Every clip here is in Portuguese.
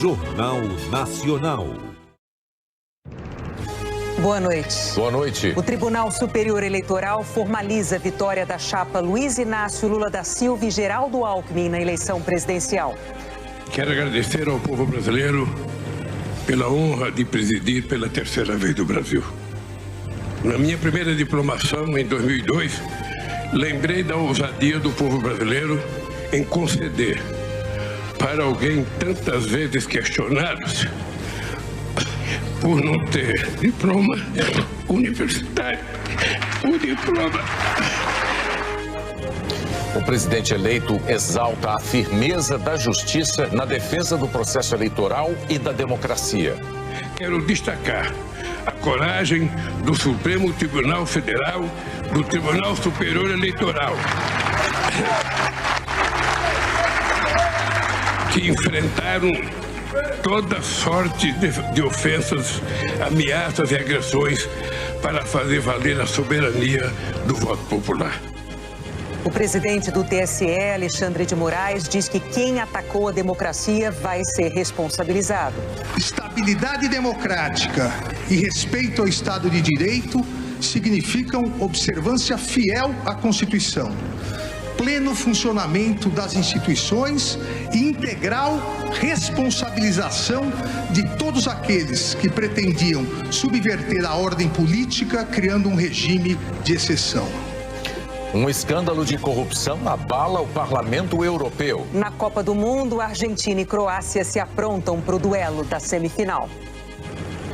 Jornal Nacional. Boa noite. Boa noite. O Tribunal Superior Eleitoral formaliza a vitória da chapa Luiz Inácio Lula da Silva e Geraldo Alckmin na eleição presidencial. Quero agradecer ao povo brasileiro pela honra de presidir pela terceira vez do Brasil. Na minha primeira diplomação, em 2002, lembrei da ousadia do povo brasileiro em conceder para alguém tantas vezes questionado por não ter diploma universitário, o diploma. O presidente eleito exalta a firmeza da justiça na defesa do processo eleitoral e da democracia. Quero destacar a coragem do Supremo Tribunal Federal, do Tribunal Superior Eleitoral, que enfrentaram toda sorte de ofensas, ameaças e agressões para fazer valer a soberania do voto popular. O presidente do TSE, Alexandre de Moraes, diz que quem atacou a democracia vai ser responsabilizado. Estabilidade democrática e respeito ao Estado de Direito significam observância fiel à Constituição, pleno funcionamento das instituições e integral responsabilização de todos aqueles que pretendiam subverter a ordem política, criando um regime de exceção. Um escândalo de corrupção abala o Parlamento Europeu. Na Copa do Mundo, Argentina e Croácia se aprontam para o duelo da semifinal.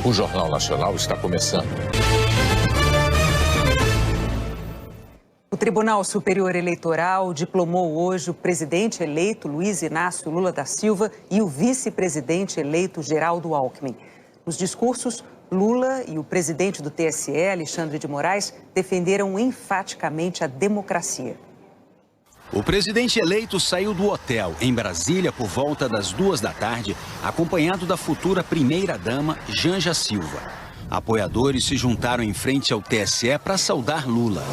O Jornal Nacional está começando. O Tribunal Superior Eleitoral diplomou hoje o presidente eleito Luiz Inácio Lula da Silva e o vice-presidente eleito Geraldo Alckmin. Nos discursos, Lula e o presidente do TSE, Alexandre de Moraes, defenderam enfaticamente a democracia. O presidente eleito saiu do hotel em Brasília por volta das 14h, acompanhado da futura primeira-dama, Janja Silva. Apoiadores se juntaram em frente ao TSE para saudar Lula.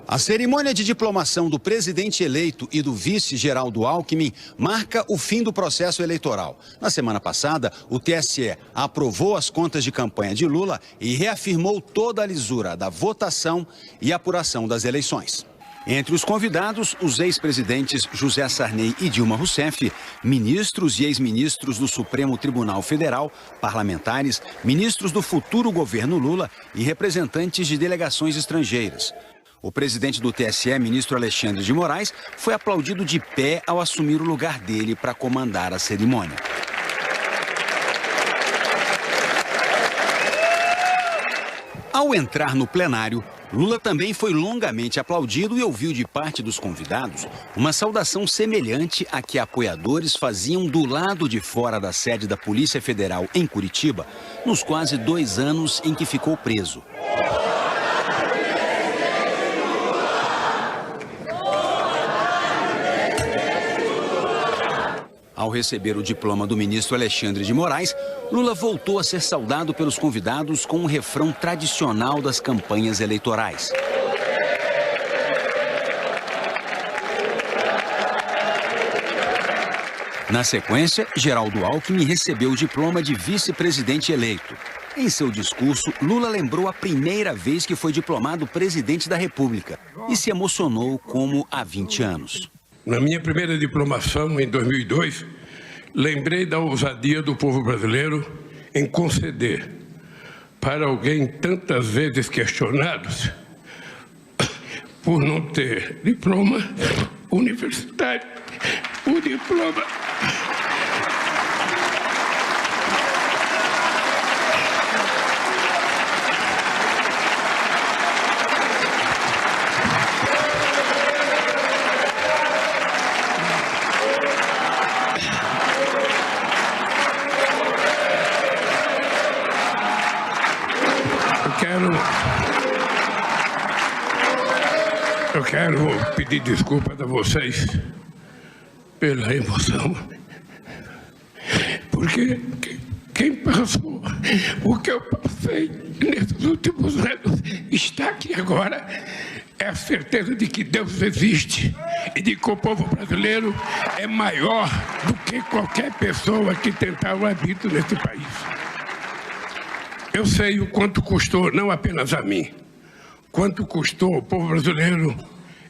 A cerimônia de diplomação do presidente eleito e do vice Geraldo Alckmin marca o fim do processo eleitoral. Na semana passada, o TSE aprovou as contas de campanha de Lula e reafirmou toda a lisura da votação e apuração das eleições. Entre os convidados, os ex-presidentes José Sarney e Dilma Rousseff, ministros e ex-ministros do Supremo Tribunal Federal, parlamentares, ministros do futuro governo Lula e representantes de delegações estrangeiras. O presidente do TSE, ministro Alexandre de Moraes, foi aplaudido de pé ao assumir o lugar dele para comandar a cerimônia. Ao entrar no plenário, Lula também foi longamente aplaudido e ouviu de parte dos convidados uma saudação semelhante à que apoiadores faziam do lado de fora da sede da Polícia Federal em Curitiba, nos quase 2 anos em que ficou preso. Ao receber o diploma do ministro Alexandre de Moraes, Lula voltou a ser saudado pelos convidados com um refrão tradicional das campanhas eleitorais. Na sequência, Geraldo Alckmin recebeu o diploma de vice-presidente eleito. Em seu discurso, Lula lembrou a primeira vez que foi diplomado presidente da República e se emocionou como há 20 anos. Na minha primeira diplomação, em 2002, lembrei da ousadia do povo brasileiro em conceder para alguém tantas vezes questionado por não ter diploma universitário, o diploma. Eu quero pedir desculpas a vocês pela emoção, porque quem passou o que eu passei nesses últimos anos está aqui agora é a certeza de que Deus existe e de que o povo brasileiro é maior do que qualquer pessoa que tentar o arbítrio nesse país. Eu sei o quanto custou, não apenas a mim, quanto custou ao povo brasileiro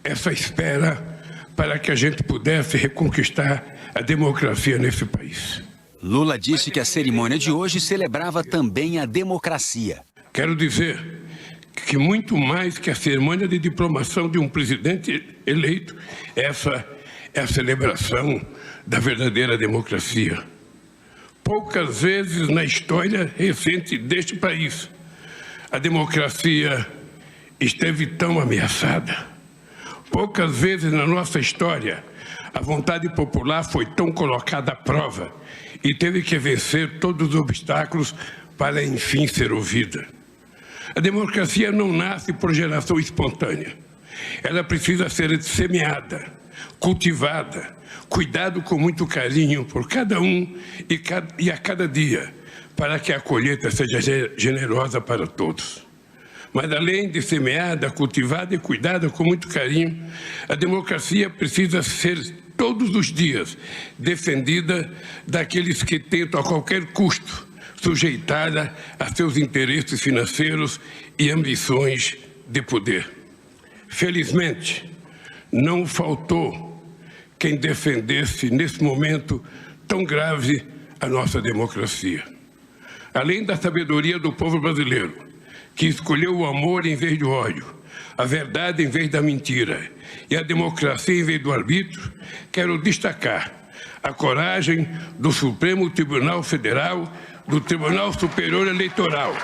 essa espera para que a gente pudesse reconquistar a democracia nesse país. Lula disse que a cerimônia de hoje celebrava também a democracia. Quero dizer que muito mais que a cerimônia de diplomação de um presidente eleito, essa é a celebração da verdadeira democracia. Poucas vezes na história recente deste país a democracia esteve tão ameaçada. Poucas vezes na nossa história a vontade popular foi tão colocada à prova e teve que vencer todos os obstáculos para enfim ser ouvida. A democracia não nasce por geração espontânea. Ela precisa ser semeada, cultivada, cuidado com muito carinho por cada um e a cada dia, para que a colheita seja generosa para todos. Mas além de semeada, cultivada e cuidada com muito carinho, a democracia precisa ser todos os dias defendida daqueles que tentam a qualquer custo sujeitada a seus interesses financeiros e ambições de poder. Felizmente, não faltou quem defendesse nesse momento tão grave a nossa democracia. Além da sabedoria do povo brasileiro, que escolheu o amor em vez do ódio, a verdade em vez da mentira e a democracia em vez do arbítrio, quero destacar a coragem do Supremo Tribunal Federal, do Tribunal Superior Eleitoral,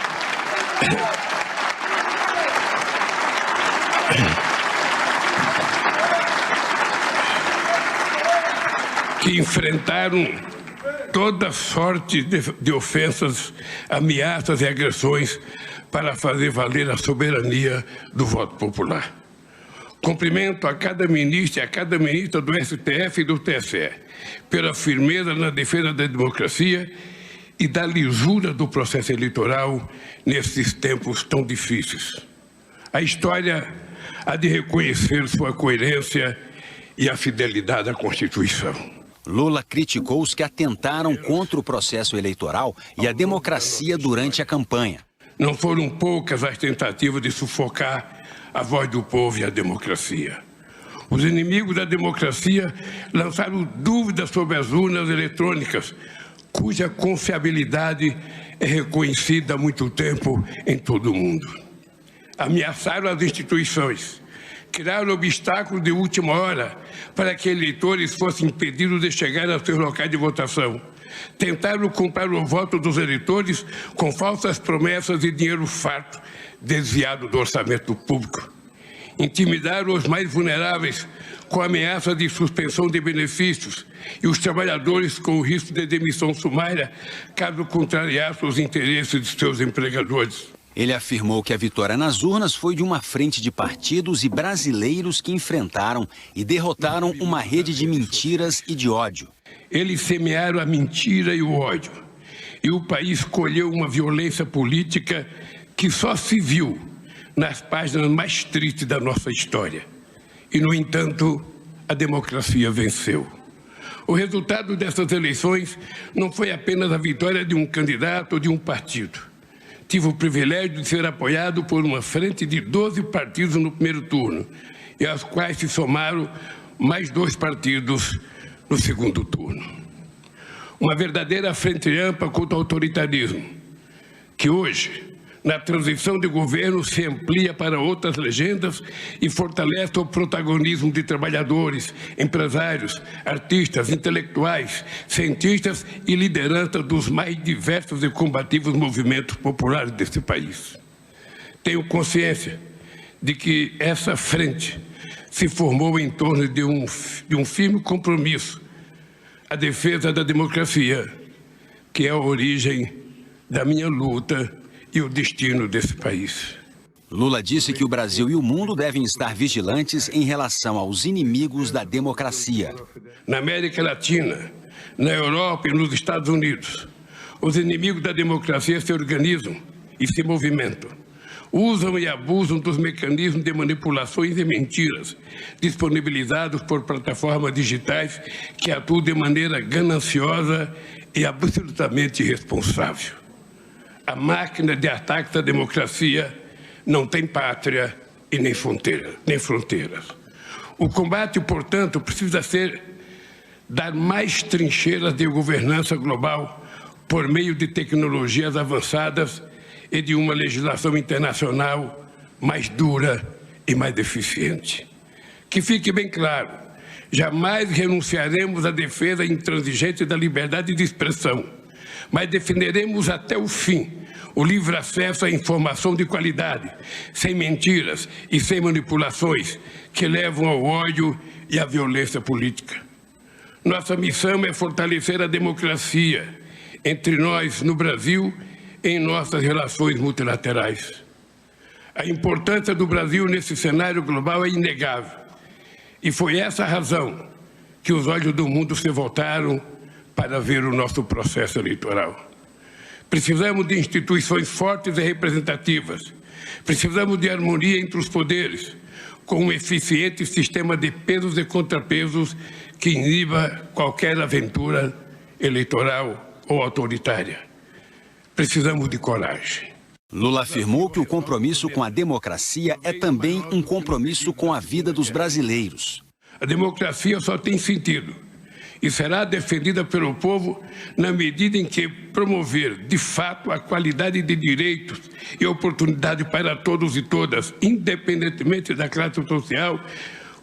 que enfrentaram toda sorte de ofensas, ameaças e agressões para fazer valer a soberania do voto popular. Cumprimento a cada ministro e a cada ministra do STF e do TSE pela firmeza na defesa da democracia e da lisura do processo eleitoral nesses tempos tão difíceis. A história há de reconhecer sua coerência e a fidelidade à Constituição. Lula criticou os que atentaram contra o processo eleitoral e a democracia durante a campanha. Não foram poucas as tentativas de sufocar a voz do povo e a democracia. Os inimigos da democracia lançaram dúvidas sobre as urnas eletrônicas, cuja confiabilidade é reconhecida há muito tempo em todo o mundo. Ameaçaram as instituições, criaram obstáculos de última hora para que eleitores fossem impedidos de chegar aos seus locais de votação. Tentaram comprar o voto dos eleitores com falsas promessas e dinheiro farto desviado do orçamento público. Intimidaram os mais vulneráveis com ameaça de suspensão de benefícios e os trabalhadores com o risco de demissão sumária caso contrariassem os interesses de seus empregadores. Ele afirmou que a vitória nas urnas foi de uma frente de partidos e brasileiros que enfrentaram e derrotaram uma rede de mentiras e de ódio. Eles semearam a mentira e o ódio, e o país colheu uma violência política que só se viu nas páginas mais tristes da nossa história. E, no entanto, a democracia venceu. O resultado dessas eleições não foi apenas a vitória de um candidato ou de um partido. Tive o privilégio de ser apoiado por uma frente de 12 partidos no primeiro turno, e aos quais se somaram mais 2 partidos no segundo turno. Uma verdadeira frente ampla contra o autoritarismo, que hoje, na transição de governo, se amplia para outras legendas e fortalece o protagonismo de trabalhadores, empresários, artistas, intelectuais, cientistas e lideranças dos mais diversos e combativos movimentos populares desse país. Tenho consciência de que essa frente se formou em torno de um firme compromisso, a defesa da democracia, que é a origem da minha luta e o destino desse país. Lula disse que o Brasil e o mundo devem estar vigilantes em relação aos inimigos da democracia. Na América Latina, na Europa e nos Estados Unidos, os inimigos da democracia se organizam e se movimentam. usam e abusam dos mecanismos de manipulações e mentiras disponibilizados por plataformas digitais que atuam de maneira gananciosa e absolutamente irresponsável. A máquina de ataque à democracia não tem pátria e nem fronteiras. O combate, portanto, precisa dar mais trincheiras de governança global por meio de tecnologias avançadas e de uma legislação internacional mais dura e mais eficiente. Que fique bem claro, jamais renunciaremos à defesa intransigente da liberdade de expressão, mas defenderemos até o fim o livre acesso à informação de qualidade, sem mentiras e sem manipulações que levam ao ódio e à violência política. Nossa missão é fortalecer a democracia entre nós no Brasil e em nossas relações multilaterais. A importância do Brasil nesse cenário global é inegável. E foi essa a razão que os olhos do mundo se voltaram para ver o nosso processo eleitoral. Precisamos de instituições fortes e representativas. Precisamos de harmonia entre os poderes, com um eficiente sistema de pesos e contrapesos que iniba qualquer aventura eleitoral ou autoritária. Precisamos de coragem. Lula afirmou que o compromisso com a democracia é também um compromisso com a vida dos brasileiros. A democracia só tem sentido e será defendida pelo povo na medida em que promover, de fato, a qualidade de direitos e oportunidade para todos e todas, independentemente da classe social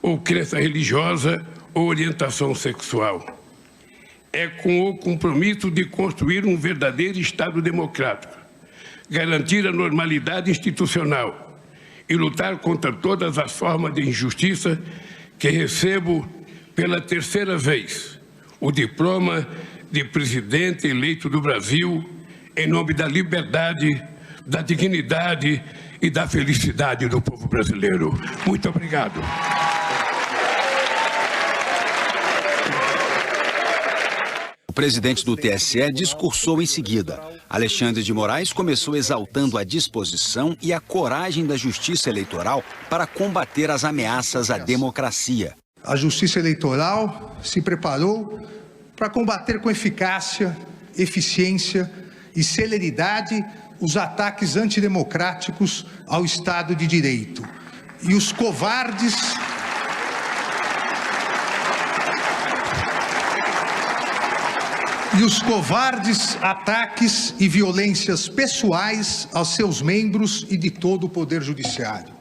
ou crença religiosa ou orientação sexual. É com o compromisso de construir um verdadeiro Estado democrático, garantir a normalidade institucional e lutar contra todas as formas de injustiça que recebo pela terceira vez o diploma de presidente eleito do Brasil em nome da liberdade, da dignidade e da felicidade do povo brasileiro. Muito obrigado. O presidente do TSE discursou em seguida. Alexandre de Moraes começou exaltando a disposição e a coragem da Justiça Eleitoral para combater as ameaças à democracia. A Justiça Eleitoral se preparou para combater com eficácia, eficiência e celeridade os ataques antidemocráticos ao Estado de Direito. E os covardes ataques e violências pessoais aos seus membros e de todo o Poder Judiciário.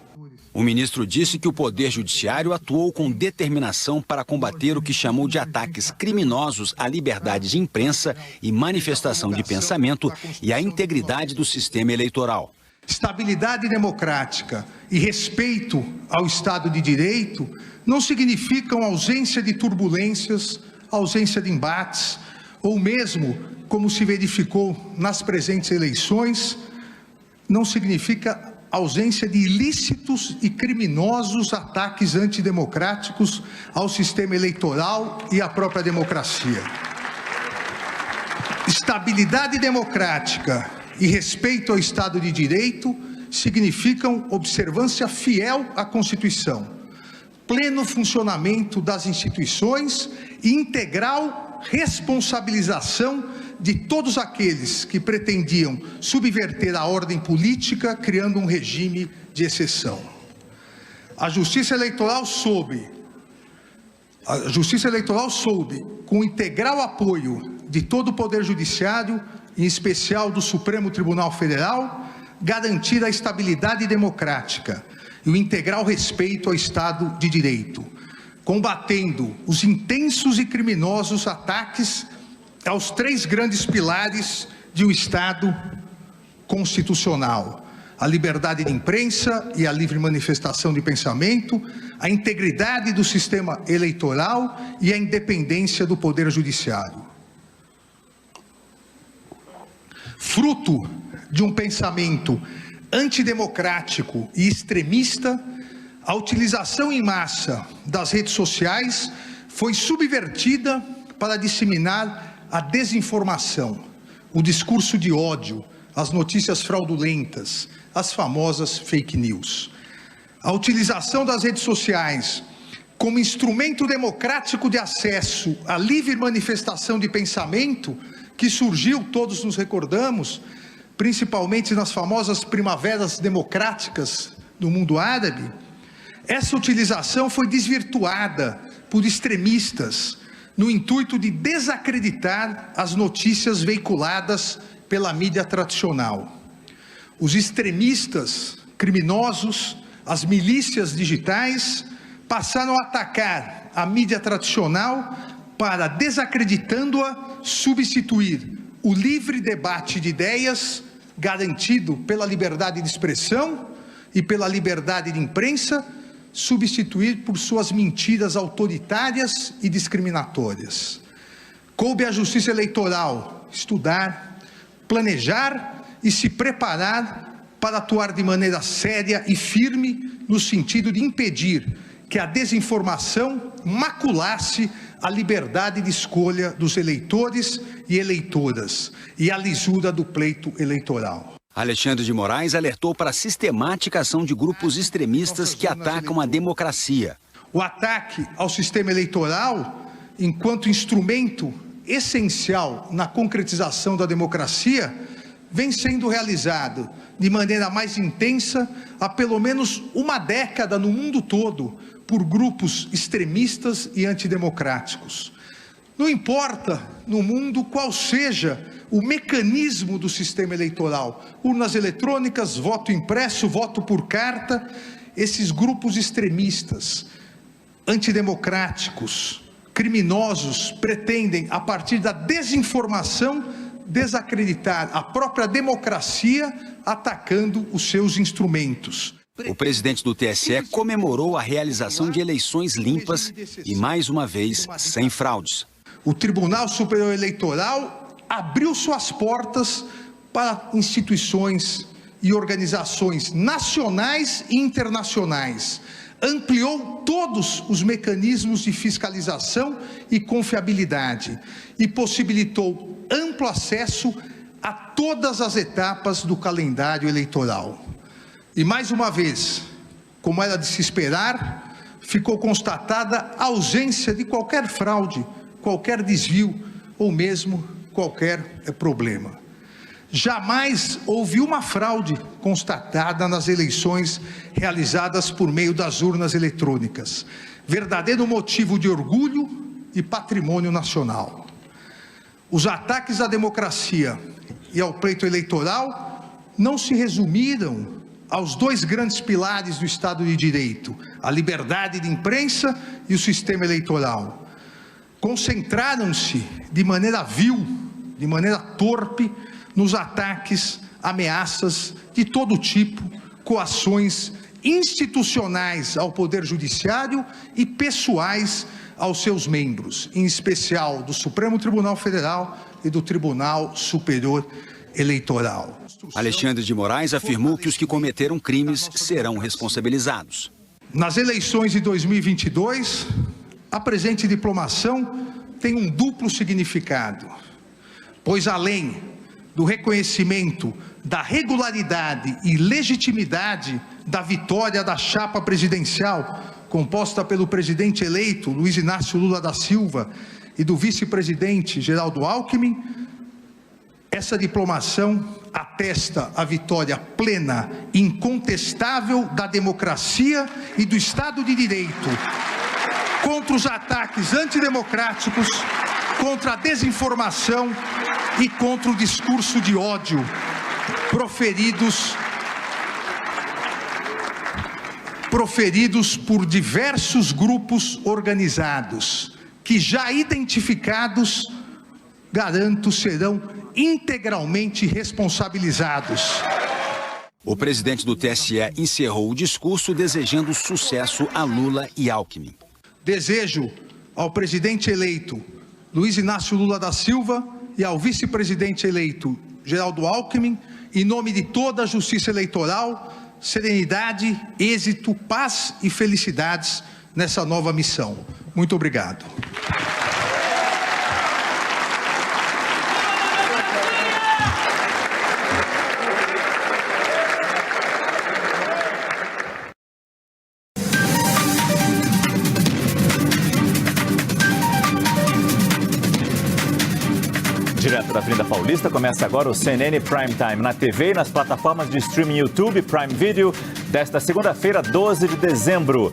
O ministro disse que o Poder Judiciário atuou com determinação para combater o que chamou de ataques criminosos à liberdade de imprensa e manifestação de pensamento e à integridade do sistema eleitoral. Estabilidade democrática e respeito ao Estado de Direito não significam ausência de turbulências, ausência de embates, ou mesmo, como se verificou nas presentes eleições, não significa ausência de ilícitos e criminosos ataques antidemocráticos ao sistema eleitoral e à própria democracia. Estabilidade democrática e respeito ao Estado de Direito significam observância fiel à Constituição, pleno funcionamento das instituições e integral responsabilização de todos aqueles que pretendiam subverter a ordem política, criando um regime de exceção. A Justiça Eleitoral soube, com o integral apoio de todo o Poder Judiciário, em especial do Supremo Tribunal Federal, garantir a estabilidade democrática e o integral respeito ao Estado de Direito, combatendo os intensos e criminosos ataques aos três grandes pilares de um Estado constitucional: a liberdade de imprensa e a livre manifestação de pensamento, a integridade do sistema eleitoral e a independência do Poder Judiciário. Fruto de um pensamento antidemocrático e extremista, a utilização em massa das redes sociais foi subvertida para disseminar a desinformação, o discurso de ódio, as notícias fraudulentas, as famosas fake news. A utilização das redes sociais como instrumento democrático de acesso à livre manifestação de pensamento, que surgiu, todos nos recordamos, principalmente nas famosas primaveras democráticas do mundo árabe, essa utilização foi desvirtuada por extremistas no intuito de desacreditar as notícias veiculadas pela mídia tradicional. Os extremistas, criminosos, as milícias digitais passaram a atacar a mídia tradicional para, desacreditando-a, substituir o livre debate de ideias garantido pela liberdade de expressão e pela liberdade de imprensa, substituir por suas mentiras autoritárias e discriminatórias. Coube à Justiça Eleitoral estudar, planejar e se preparar para atuar de maneira séria e firme no sentido de impedir que a desinformação maculasse a liberdade de escolha dos eleitores e eleitoras e a lisura do pleito eleitoral. Alexandre de Moraes alertou para a sistemática ação de grupos extremistas que atacam a democracia. O ataque ao sistema eleitoral, enquanto instrumento essencial na concretização da democracia, vem sendo realizado de maneira mais intensa há pelo menos uma década no mundo todo por grupos extremistas e antidemocráticos. Não importa no mundo qual seja o mecanismo do sistema eleitoral, urnas eletrônicas, voto impresso, voto por carta, esses grupos extremistas, antidemocráticos, criminosos, pretendem, a partir da desinformação, desacreditar a própria democracia, atacando os seus instrumentos. O presidente do TSE comemorou a realização de eleições limpas e, mais uma vez, sem fraudes. O Tribunal Superior Eleitoral abriu suas portas para instituições e organizações nacionais e internacionais. Ampliou todos os mecanismos de fiscalização e confiabilidade e possibilitou amplo acesso a todas as etapas do calendário eleitoral. E mais uma vez, como era de se esperar, ficou constatada a ausência de qualquer fraude, qualquer desvio ou mesmo qualquer problema. Jamais houve uma fraude constatada nas eleições realizadas por meio das urnas eletrônicas. Verdadeiro motivo de orgulho e patrimônio nacional. Os ataques à democracia e ao pleito eleitoral não se resumiram aos dois grandes pilares do Estado de Direito, a liberdade de imprensa e o sistema eleitoral. Concentraram-se de maneira vil, de maneira torpe, nos ataques, ameaças de todo tipo, coações institucionais ao Poder Judiciário e pessoais aos seus membros, em especial do Supremo Tribunal Federal e do Tribunal Superior Eleitoral. Alexandre de Moraes afirmou que os que cometeram crimes serão responsabilizados. Nas eleições de 2022, a presente diplomação tem um duplo significado, pois além do reconhecimento da regularidade e legitimidade da vitória da chapa presidencial, composta pelo presidente eleito Luiz Inácio Lula da Silva e do vice-presidente Geraldo Alckmin, essa diplomação atesta a vitória plena, incontestável da democracia e do Estado de Direito, contra os ataques antidemocráticos, contra a desinformação e contra o discurso de ódio proferidos por diversos grupos organizados, que já identificados, garanto, serão integralmente responsabilizados. O presidente do TSE encerrou o discurso desejando sucesso a Lula e Alckmin. Desejo ao presidente eleito Luiz Inácio Lula da Silva e ao vice-presidente eleito Geraldo Alckmin, em nome de toda a Justiça Eleitoral, serenidade, êxito, paz e felicidades nessa nova missão. Muito obrigado. Avenida Paulista. Começa agora o CNN Prime Time na TV e nas plataformas de streaming YouTube, Prime Video, desta segunda-feira, 12 de dezembro.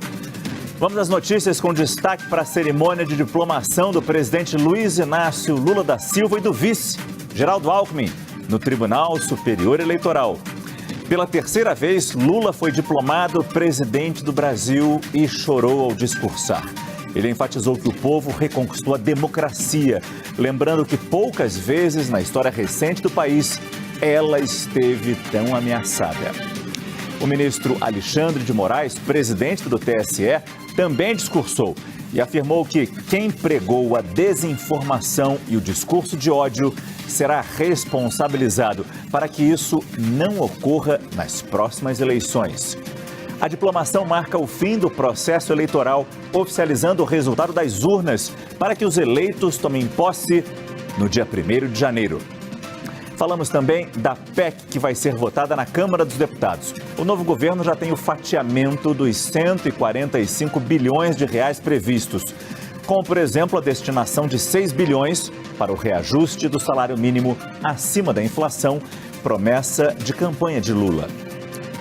Vamos às notícias com destaque para a cerimônia de diplomação do presidente Luiz Inácio Lula da Silva e do vice, Geraldo Alckmin, no Tribunal Superior Eleitoral. Pela terceira vez, Lula foi diplomado presidente do Brasil e chorou ao discursar. Ele enfatizou que o povo reconquistou a democracia, lembrando que poucas vezes na história recente do país ela esteve tão ameaçada. O ministro Alexandre de Moraes, presidente do TSE, também discursou e afirmou que quem pregou a desinformação e o discurso de ódio será responsabilizado para que isso não ocorra nas próximas eleições. A diplomação marca o fim do processo eleitoral, oficializando o resultado das urnas para que os eleitos tomem posse no dia 1º de janeiro. Falamos também da PEC que vai ser votada na Câmara dos Deputados. O novo governo já tem o fatiamento dos 145 bilhões de reais previstos, como, por exemplo, a destinação de 6 bilhões para o reajuste do salário mínimo acima da inflação, promessa de campanha de Lula.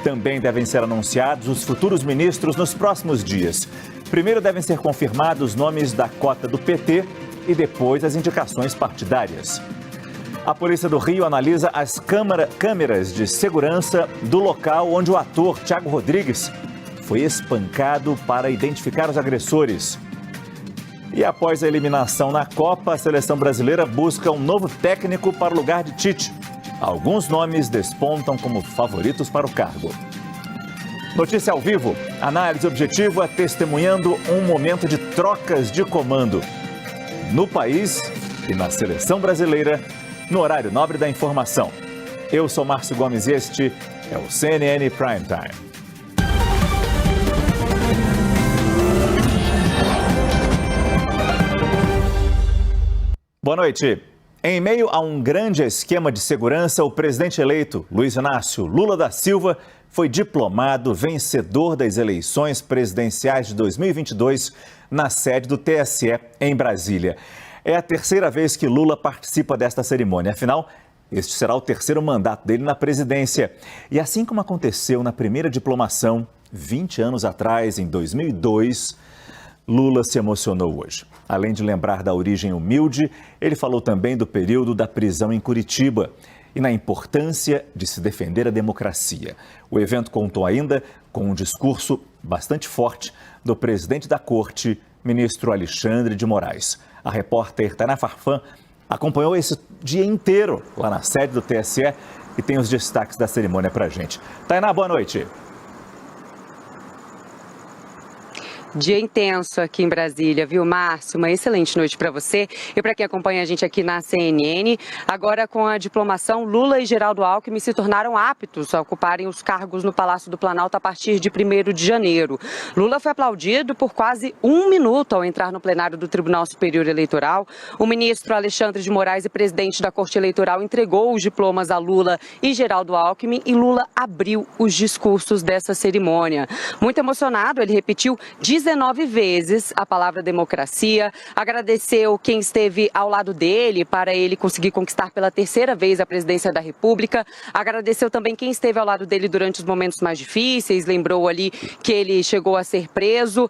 Também devem ser anunciados os futuros ministros nos próximos dias. Primeiro devem ser confirmados os nomes da cota do PT e depois as indicações partidárias. A Polícia do Rio analisa as câmeras de segurança do local onde o ator Thiago Rodrigues foi espancado para identificar os agressores. E após a eliminação na Copa, a seleção brasileira busca um novo técnico para o lugar de Tite. Alguns nomes despontam como favoritos para o cargo. Notícia ao vivo, análise objetiva testemunhando um momento de trocas de comando no país e na seleção brasileira, no horário nobre da informação. Eu sou Márcio Gomes e este é o CNN Prime Time. Boa noite. Em meio a um grande esquema de segurança, o presidente eleito, Luiz Inácio Lula da Silva, foi diplomado vencedor das eleições presidenciais de 2022 na sede do TSE, em Brasília. É a terceira vez que Lula participa desta cerimônia. Afinal, este será o terceiro mandato dele na presidência. E assim como aconteceu na primeira diplomação, 20 anos atrás, em 2002, Lula se emocionou hoje. Além de lembrar da origem humilde, ele falou também do período da prisão em Curitiba e na importância de se defender a democracia. O evento contou ainda com um discurso bastante forte do presidente da Corte, ministro Alexandre de Moraes. A repórter Tainá Farfan acompanhou esse dia inteiro lá na sede do TSE e tem os destaques da cerimônia para a gente. Tainá, boa noite. Dia intenso aqui em Brasília, viu, Márcio? Uma excelente noite para você e para quem acompanha a gente aqui na CNN. Agora, com a diplomação, Lula e Geraldo Alckmin se tornaram aptos a ocuparem os cargos no Palácio do Planalto a partir de 1º de janeiro. Lula foi aplaudido por quase 1 minuto ao entrar no plenário do Tribunal Superior Eleitoral. O ministro Alexandre de Moraes e presidente da Corte Eleitoral entregou os diplomas a Lula e Geraldo Alckmin e Lula abriu os discursos dessa cerimônia. Muito emocionado, ele repetiu 19 vezes a palavra democracia, agradeceu quem esteve ao lado dele para ele conseguir conquistar pela terceira vez a presidência da República, agradeceu também quem esteve ao lado dele durante os momentos mais difíceis, lembrou ali que ele chegou a ser preso,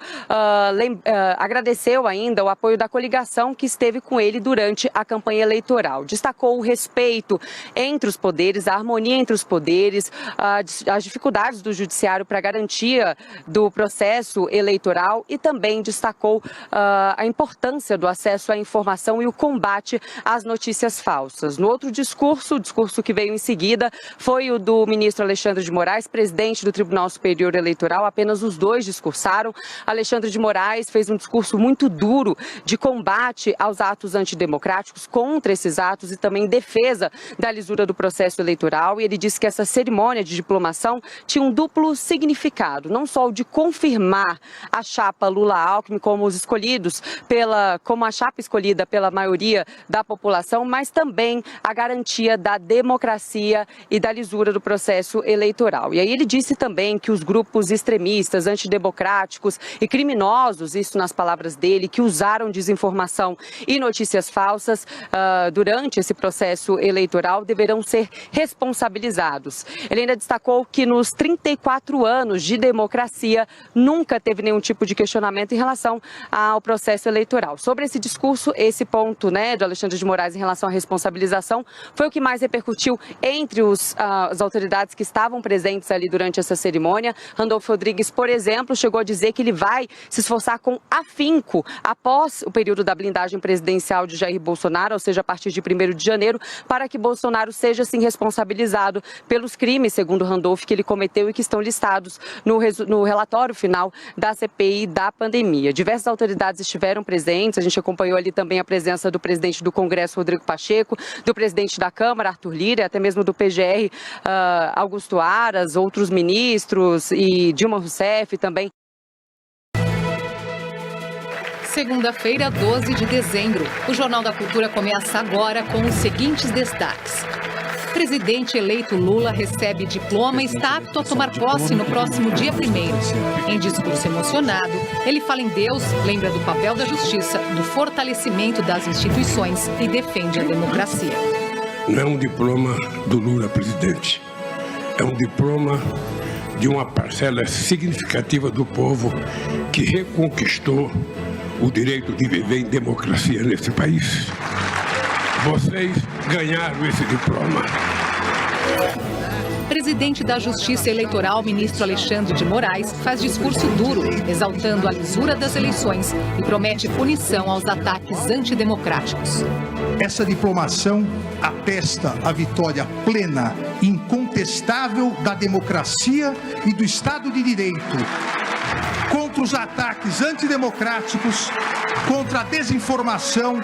agradeceu ainda o apoio da coligação que esteve com ele durante a campanha eleitoral. Destacou o respeito entre os poderes, a harmonia entre os poderes, as dificuldades do judiciário para a garantia do processo eleitoral e também destacou a importância do acesso à informação e o combate às notícias falsas. No outro discurso, o discurso que veio em seguida, foi o do ministro Alexandre de Moraes, presidente do Tribunal Superior Eleitoral. Apenas os dois discursaram. Alexandre de Moraes fez um discurso muito duro de combate aos atos antidemocráticos, contra esses atos e também defesa da lisura do processo eleitoral. E ele disse que essa cerimônia de diplomação tinha um duplo significado, não só o de confirmar a chapa Lula-Alckmin como os escolhidos como a chapa escolhida pela maioria da população, mas também a garantia da democracia e da lisura do processo eleitoral. E aí ele disse também que os grupos extremistas, antidemocráticos e criminosos, isso nas palavras dele, que usaram desinformação e notícias falsas durante esse processo eleitoral deverão ser responsabilizados. Ele ainda destacou que nos 34 anos de democracia nunca teve nenhum tipo de questionamento em relação ao processo eleitoral. Sobre esse discurso, esse ponto, de Alexandre de Moraes em relação à responsabilização foi o que mais repercutiu entre as autoridades que estavam presentes ali durante essa cerimônia. Randolfo Rodrigues, por exemplo, chegou a dizer que ele vai se esforçar com afinco após o período da blindagem presidencial de Jair Bolsonaro, ou seja, a partir de 1º de janeiro, para que Bolsonaro seja, sim, responsabilizado pelos crimes, segundo Randolph, que ele cometeu e que estão listados no relatório final da CPI da pandemia. Diversas autoridades estiveram presentes, a gente acompanhou ali também a presença do presidente do Congresso, Rodrigo Pacheco, do presidente da Câmara, Arthur Lira, e até mesmo do PGR, Augusto Aras, outros ministros e Dilma Rousseff também. Segunda-feira, 12 de dezembro. O Jornal da Cultura começa agora com os seguintes destaques. Presidente eleito Lula recebe diploma e está apto a tomar posse no próximo dia 1º. Em discurso emocionado, ele fala em Deus, lembra do papel da justiça, do fortalecimento das instituições e defende a democracia. Não é um diploma do Lula presidente. É um diploma de uma parcela significativa do povo que reconquistou o direito de viver em democracia nesse país. Vocês ganharam esse diploma. Presidente da Justiça Eleitoral, ministro Alexandre de Moraes, faz discurso duro, exaltando a lisura das eleições e promete punição aos ataques antidemocráticos. Essa diplomação atesta a vitória plena e incontestável da democracia e do Estado de Direito contra os ataques antidemocráticos, contra a desinformação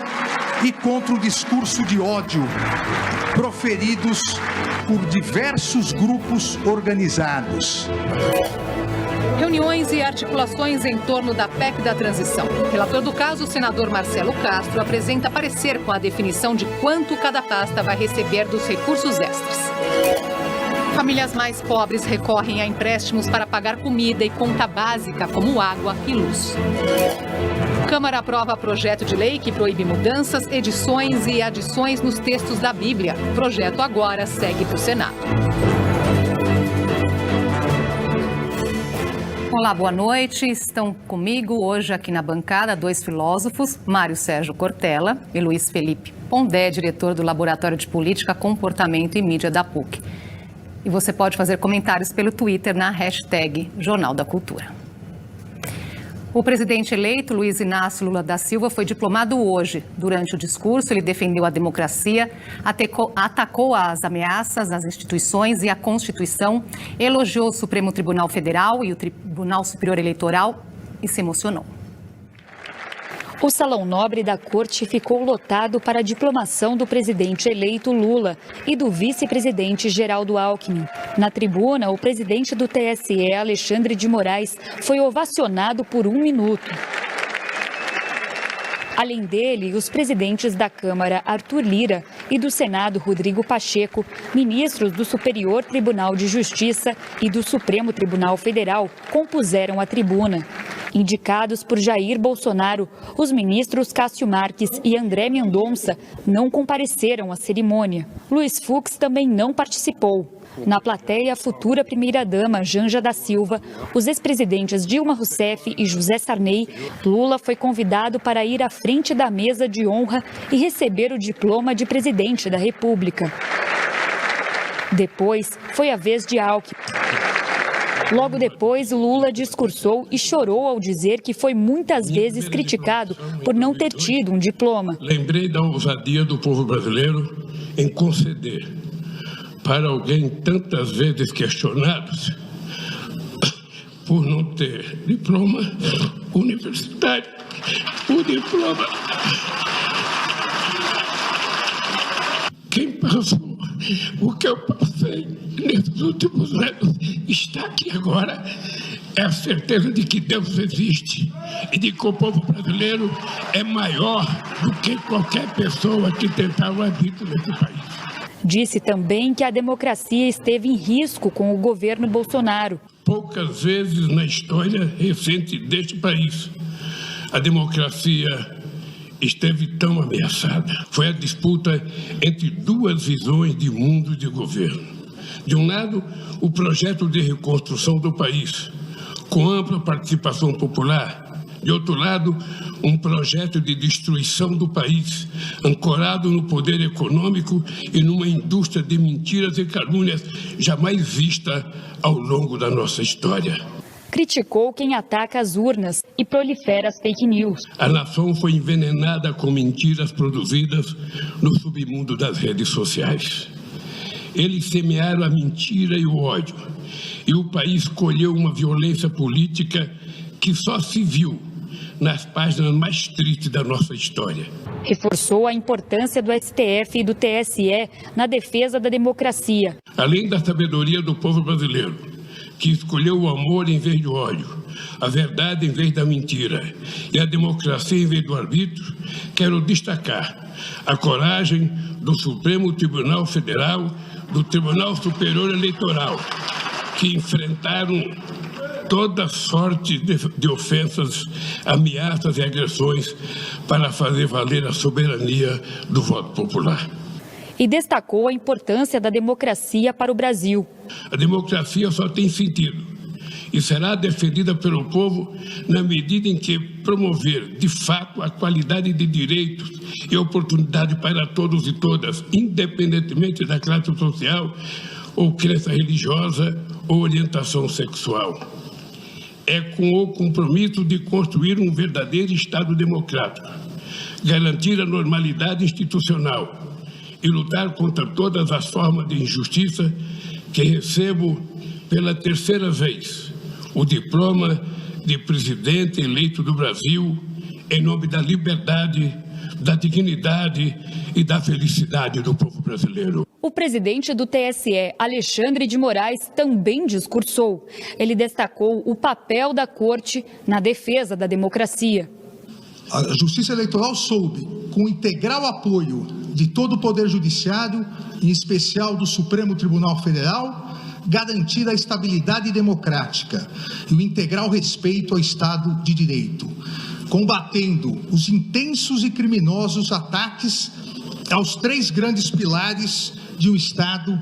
e contra o discurso de ódio proferidos por diversos grupos organizados. Reuniões e articulações em torno da PEC da transição. O relator do caso, o senador Marcelo Castro, apresenta parecer com a definição de quanto cada pasta vai receber dos recursos extras. Famílias mais pobres recorrem a empréstimos para pagar comida e conta básica como água e luz. Câmara aprova projeto de lei que proíbe mudanças, edições e adições nos textos da Bíblia. O projeto agora segue para o Senado. Olá, boa noite. Estão comigo hoje aqui na bancada 2 filósofos, Mário Sérgio Cortella e Luiz Felipe Pondé, diretor do Laboratório de Política, Comportamento e Mídia da PUC. E você pode fazer comentários pelo Twitter na hashtag Jornal da Cultura. O presidente eleito, Luiz Inácio Lula da Silva, foi diplomado hoje. Durante o discurso, ele defendeu a democracia, atacou as ameaças às instituições e à Constituição, elogiou o Supremo Tribunal Federal e o Tribunal Superior Eleitoral e se emocionou. O Salão Nobre da Corte ficou lotado para a diplomação do presidente eleito Lula e do vice-presidente Geraldo Alckmin. Na tribuna, o presidente do TSE, Alexandre de Moraes, foi ovacionado por 1 minuto. Além dele, os presidentes da Câmara, Arthur Lira, e do Senado, Rodrigo Pacheco, ministros do Superior Tribunal de Justiça e do Supremo Tribunal Federal, compuseram a tribuna. Indicados por Jair Bolsonaro, os ministros Cássio Marques e André Mendonça não compareceram à cerimônia. Luiz Fux também não participou. Na plateia, a futura primeira-dama Janja da Silva, os ex-presidentes Dilma Rousseff e José Sarney, Lula foi convidado para ir à frente da mesa de honra e receber o diploma de presidente da República. Depois, foi a vez de Alckmin. Logo depois, Lula discursou e chorou ao dizer que foi muitas vezes criticado por não ter tido um diploma. Lembrei da ousadia do povo brasileiro em conceder para alguém tantas vezes questionado por não ter diploma universitário, o diploma. Quem passou o que eu passei nesses últimos anos está aqui agora é a certeza de que Deus existe e de que o povo brasileiro é maior do que qualquer pessoa que tentar o arbítrio nesse país. Disse também que a democracia esteve em risco com o governo Bolsonaro. Poucas vezes na história recente deste país a democracia esteve tão ameaçada. Foi a disputa entre duas visões de mundo e de governo. De um lado, o projeto de reconstrução do país, com ampla participação popular. De outro lado, um projeto de destruição do país, ancorado no poder econômico e numa indústria de mentiras e calúnias jamais vista ao longo da nossa história. Criticou quem ataca as urnas e prolifera as fake news. A nação foi envenenada com mentiras produzidas no submundo das redes sociais. Eles semearam a mentira e o ódio, e o país colheu uma violência política que só se viu nas páginas mais tristes da nossa história. Reforçou a importância do STF e do TSE na defesa da democracia. Além da sabedoria do povo brasileiro, que escolheu o amor em vez do ódio, a verdade em vez da mentira e a democracia em vez do arbítrio, quero destacar a coragem do Supremo Tribunal Federal, do Tribunal Superior Eleitoral, que enfrentaram toda sorte de ofensas, ameaças e agressões para fazer valer a soberania do voto popular. E destacou a importância da democracia para o Brasil. A democracia só tem sentido e será defendida pelo povo na medida em que promover, de fato, a qualidade de direitos e oportunidade para todos e todas, independentemente da classe social ou crença religiosa ou orientação sexual. É com o compromisso de construir um verdadeiro Estado democrático, garantir a normalidade institucional e lutar contra todas as formas de injustiça que recebo pela terceira vez o diploma de presidente eleito do Brasil em nome da liberdade, da dignidade e da felicidade do povo brasileiro. O presidente do TSE, Alexandre de Moraes, também discursou. Ele destacou o papel da Corte na defesa da democracia. A Justiça Eleitoral soube, com integral apoio de todo o Poder Judiciário, em especial do Supremo Tribunal Federal, garantir a estabilidade democrática e o integral respeito ao Estado de Direito, combatendo os intensos e criminosos ataques aos três grandes pilares de um Estado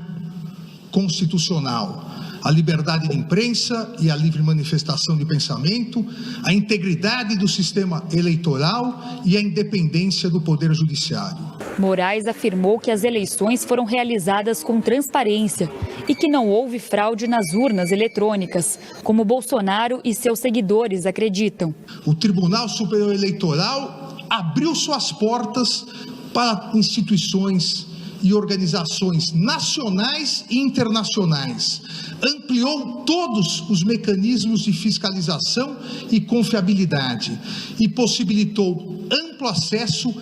constitucional: a liberdade de imprensa e a livre manifestação de pensamento, a integridade do sistema eleitoral e a independência do Poder Judiciário. Moraes afirmou que as eleições foram realizadas com transparência e que não houve fraude nas urnas eletrônicas, como Bolsonaro e seus seguidores acreditam. O Tribunal Superior Eleitoral abriu suas portas para instituições e organizações nacionais e internacionais, ampliou todos os mecanismos de fiscalização e confiabilidade e possibilitou amplo acesso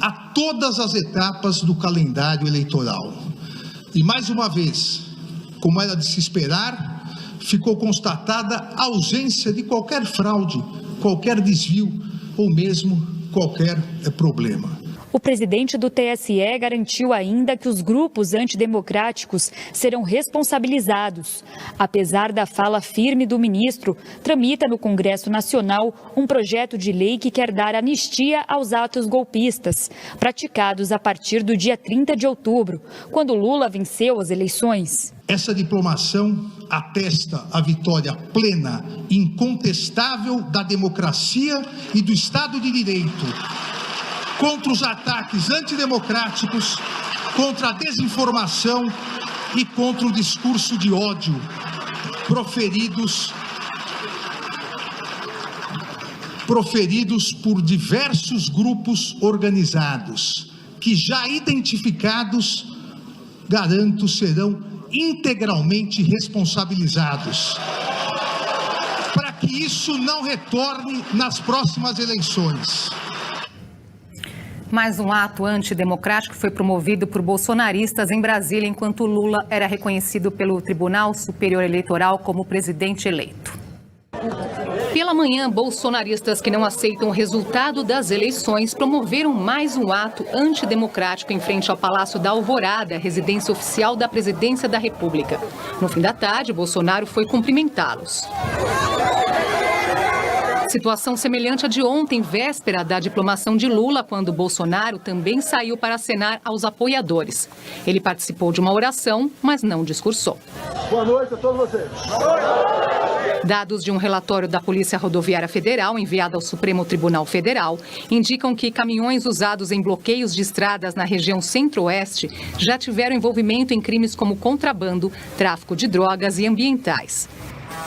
a todas as etapas do calendário eleitoral. E mais uma vez, como era de se esperar, ficou constatada a ausência de qualquer fraude, qualquer desvio ou mesmo qualquer problema. O presidente do TSE garantiu ainda que os grupos antidemocráticos serão responsabilizados. Apesar da fala firme do ministro, tramita no Congresso Nacional um projeto de lei que quer dar anistia aos atos golpistas, praticados a partir do dia 30 de outubro, quando Lula venceu as eleições. Essa diplomação atesta a vitória plena e incontestável da democracia e do Estado de Direito contra os ataques antidemocráticos, contra a desinformação e contra o discurso de ódio proferidos por diversos grupos organizados, que já identificados, garanto, serão integralmente responsabilizados, para que isso não retorne nas próximas eleições. Mais um ato antidemocrático foi promovido por bolsonaristas em Brasília, enquanto Lula era reconhecido pelo Tribunal Superior Eleitoral como presidente eleito. Pela manhã, bolsonaristas que não aceitam o resultado das eleições promoveram mais um ato antidemocrático em frente ao Palácio da Alvorada, residência oficial da Presidência da República. No fim da tarde, Bolsonaro foi cumprimentá-los. Situação semelhante à de ontem, véspera da diplomação de Lula, quando Bolsonaro também saiu para acenar aos apoiadores. Ele participou de uma oração, mas não discursou. Boa noite a todos vocês. Dados de um relatório da Polícia Rodoviária Federal, enviado ao Supremo Tribunal Federal, indicam que caminhões usados em bloqueios de estradas na região centro-oeste já tiveram envolvimento em crimes como contrabando, tráfico de drogas e ambientais.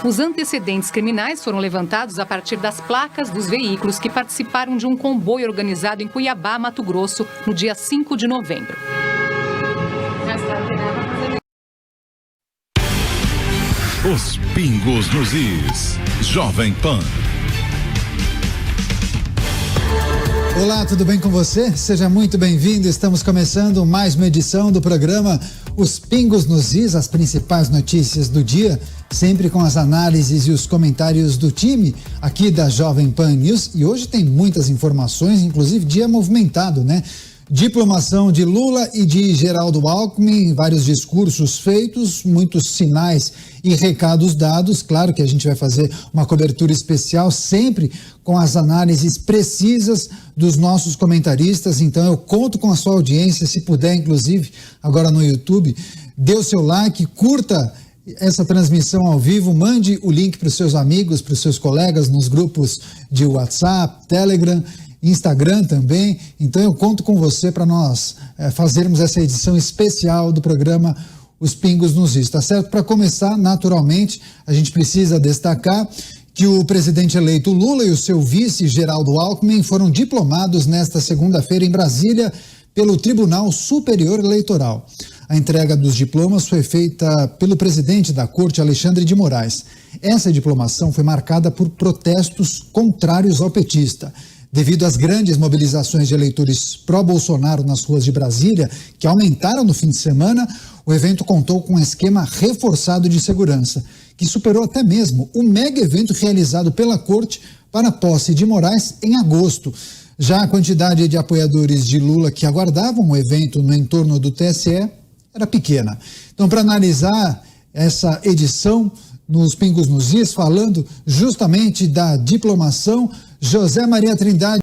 Os antecedentes criminais foram levantados a partir das placas dos veículos que participaram de um comboio organizado em Cuiabá, Mato Grosso, no dia 5 de novembro. Os pingos nos is. Jovem Pan. Olá, tudo bem com você? Seja muito bem-vindo. Estamos começando mais uma edição do programa Os Pingos nos Is, as principais notícias do dia, sempre com as análises e os comentários do time aqui da Jovem Pan News. E hoje tem muitas informações, inclusive dia movimentado, né? Diplomação de Lula e de Geraldo Alckmin, vários discursos feitos, muitos sinais e recados dados. Claro que a gente vai fazer uma cobertura especial sempre com as análises precisas dos nossos comentaristas. Então eu conto com a sua audiência, se puder, inclusive, agora no YouTube, dê o seu like, curta essa transmissão ao vivo, mande o link para os seus amigos, para os seus colegas nos grupos de WhatsApp, Telegram, Instagram também. Então eu conto com você para nós fazermos essa edição especial do programa Os Pingos nos Is, tá certo? Para começar, naturalmente, a gente precisa destacar que o presidente eleito Lula e o seu vice Geraldo Alckmin foram diplomados nesta segunda-feira em Brasília pelo Tribunal Superior Eleitoral. A entrega dos diplomas foi feita pelo presidente da Corte, Alexandre de Moraes. Essa diplomação foi marcada por protestos contrários ao petista. Devido às grandes mobilizações de eleitores pró-Bolsonaro nas ruas de Brasília, que aumentaram no fim de semana, o evento contou com um esquema reforçado de segurança, que superou até mesmo o mega evento realizado pela Corte para a posse de Moraes em agosto. Já a quantidade de apoiadores de Lula que aguardavam o evento no entorno do TSE era pequena. Então, para analisar essa edição nos Pingos nos Is, falando justamente da diplomação, José Maria Trindade.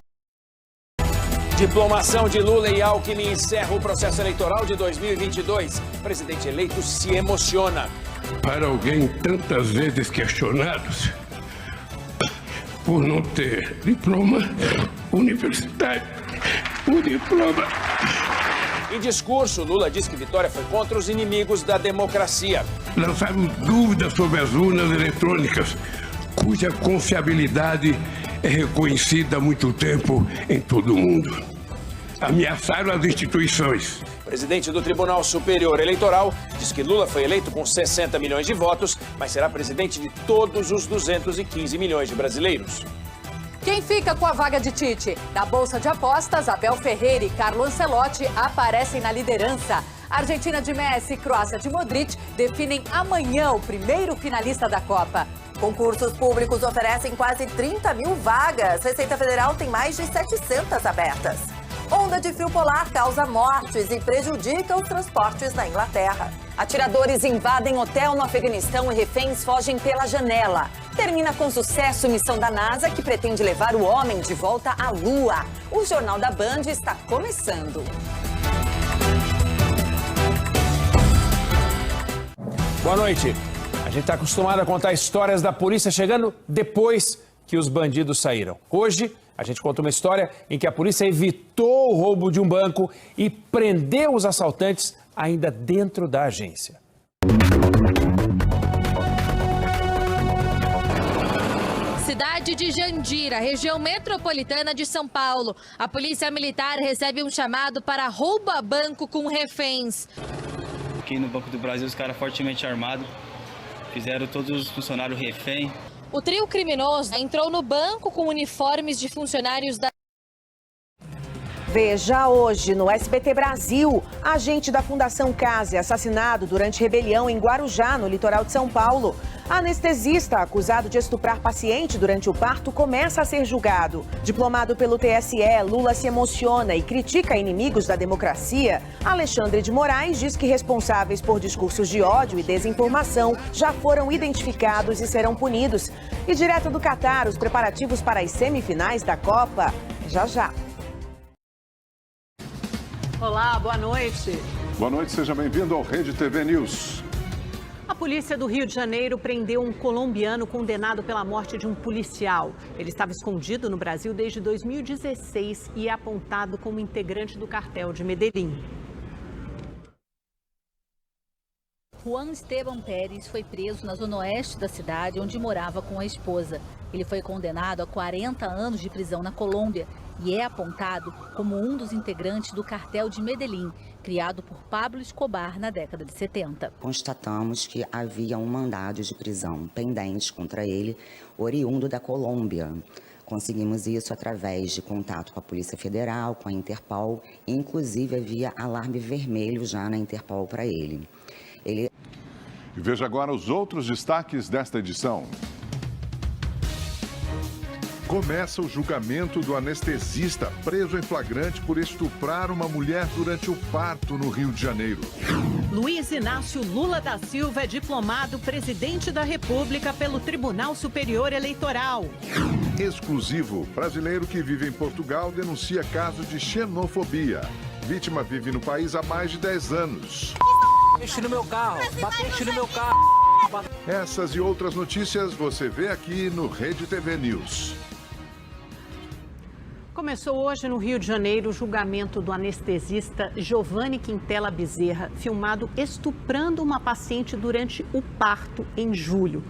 Diplomação de Lula e Alckmin encerra o processo eleitoral de 2022. O presidente eleito se emociona. Para alguém tantas vezes questionado por não ter diploma universitário, o diploma. Em discurso, Lula diz que vitória foi contra os inimigos da democracia. Lançaram dúvidas sobre as urnas eletrônicas, cuja confiabilidade é reconhecida há muito tempo em todo o mundo. Ameaçaram as instituições. O presidente do Tribunal Superior Eleitoral diz que Lula foi eleito com 60 milhões de votos, mas será presidente de todos os 215 milhões de brasileiros. Quem fica com a vaga de Tite? Na Bolsa de Apostas, Abel Ferreira e Carlo Ancelotti aparecem na liderança. Argentina de Messi e Croácia de Modric definem amanhã o primeiro finalista da Copa. Concursos públicos oferecem quase 30 mil vagas. Receita Federal tem mais de 700 abertas. Onda de frio polar causa mortes e prejudica os transportes na Inglaterra. Atiradores invadem hotel no Afeganistão e reféns fogem pela janela. Termina com sucesso missão da NASA que pretende levar o homem de volta à Lua. O Jornal da Band está começando. Boa noite. A gente está acostumado a contar histórias da polícia chegando depois que os bandidos saíram. Hoje, a gente conta uma história em que a polícia evitou o roubo de um banco e prendeu os assaltantes ainda dentro da agência. Cidade de Jandira, região metropolitana de São Paulo. A polícia militar recebe um chamado para rouba banco com reféns. Aqui no Banco do Brasil, os caras fortemente armados fizeram todos os funcionários refém. O trio criminoso entrou no banco com uniformes de funcionários da... Veja hoje no SBT Brasil, agente da Fundação Case assassinado durante rebelião em Guarujá, no litoral de São Paulo. Anestesista acusado de estuprar paciente durante o parto começa a ser julgado. Diplomado pelo TSE, Lula se emociona e critica inimigos da democracia. Alexandre de Moraes diz que responsáveis por discursos de ódio e desinformação já foram identificados e serão punidos. E direto do Catar, os preparativos para as semifinais da Copa. Já já. Olá, boa noite. Boa noite, seja bem-vindo ao Rede TV News. A polícia do Rio de Janeiro prendeu um colombiano condenado pela morte de um policial. Ele estava escondido no Brasil desde 2016 e é apontado como integrante do cartel de Medellín. Juan Esteban Pérez foi preso na zona oeste da cidade, onde morava com a esposa. Ele foi condenado a 40 anos de prisão na Colômbia e é apontado como um dos integrantes do cartel de Medellín, criado por Pablo Escobar na década de 70. Constatamos que havia um mandado de prisão pendente contra ele, oriundo da Colômbia. Conseguimos isso através de contato com a Polícia Federal, com a Interpol, inclusive havia alarme vermelho já na Interpol para ele. E veja agora os outros destaques desta edição. Começa o julgamento do anestesista preso em flagrante por estuprar uma mulher durante o parto no Rio de Janeiro. Luiz Inácio Lula da Silva é diplomado presidente da República pelo Tribunal Superior Eleitoral. Exclusivo, brasileiro que vive em Portugal denuncia caso de xenofobia. Vítima vive no país há mais de 10 anos. Batente no meu carro, batente no meu carro. Essas e outras notícias você vê aqui no Rede TV News. Começou hoje no Rio de Janeiro o julgamento do anestesista Giovanni Quintela Bezerra, filmado estuprando uma paciente durante o parto em julho.